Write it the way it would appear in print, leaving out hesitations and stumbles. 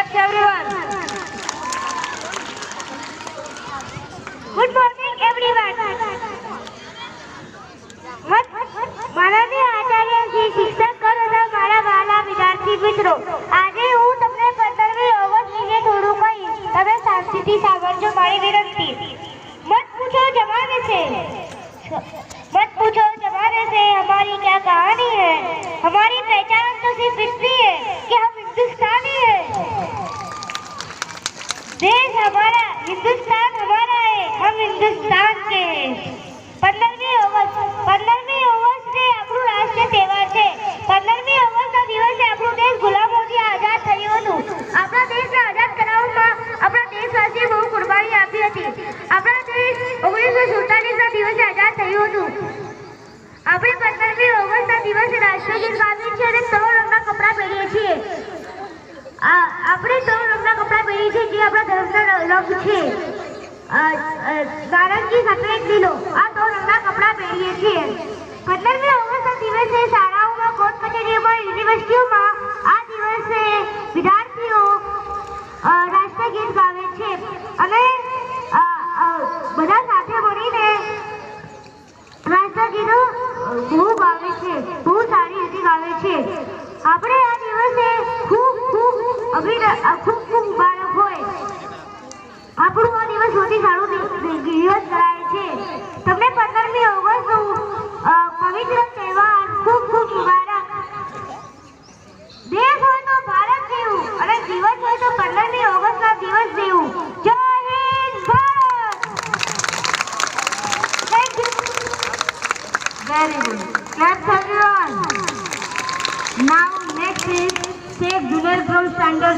much everyone. Good morning everyone. માનનીય આચાર્ય શ્રી શિક્ષક અને મારા વાલા વિદ્યાર્થી મિત્રો, આજે હું તમને 15મી ઓગસ્ટ વિશે થોડું કહીશ. તમે શાંતિથી સાંભળજો મારી વિનંતી. मत पूछो जमाने से हमारी क्या कहानी है. हमारी पहचान तो सिर्फ इतनी है कि हम हिंदुस्तानी है. देश हमारा, हिंदुस्तान हमारा है, हम हिंदुस्तान के हैं. 15મી ઓગસ્ટ એ આપણું રાષ્ટ્રીય તહેવાર છે. 15મી ઓગસ્ટના દિવસે આપણું દેશ ગુલામોથી આઝાદ થયું હતું. આપણા દેશને આઝાદ કરાવવામાં આપણા દેશવાસીએ બહુ કુરબાની આપી હતી. આપણા દેશ 1947ના દિવસે આઝાદ થયું હતું. આપણે 15મી ઓગસ્ટના દિવસે રાષ્ટ્રગીત ગાવીએ છીએ અને 3 રંગના કપડાં પહેરીએ છીએ. આપણે 3 રંગના કપડાં પહેરીએ છીએ જે આપણા ધર્મના રંગ છે. નારંગી, સફેદ, લીલો, આ 3 રંગના કપડાં પહેરીએ છીએ. 15મી ઓગસ્ટના દિવસે શાળાઓમાં, કોર્ટ કચેરીઓમાં, યુનિવર્સિટીઓમાં આ દિવસે વિદ્યાર્થીઓ રાષ્ટ્રગીત ગાવે છે અને બધા સાથે મળીને રાષ્ટ્રગીતો બહુ ગાવે છે, બહુ સારી રીતે ગાવે છે. આપણે આ દિવસે ખૂબ મુબારક હોય. આપણું આ દિવસ સૌથી સારું દિવસ કરાય છે. તમને 15મી ઓગસ્ટનું પવિત્ર તહેવાર ખૂબ મુબારક. દેશ હોય તો ભારત જેવું અને દિવસ હોય તો 15મી ઓગસ્ટના દિવસ જેવું. જય Hind Bharat. Thank you. Very good. Claps everyone. Now next is State Junior Girls Standard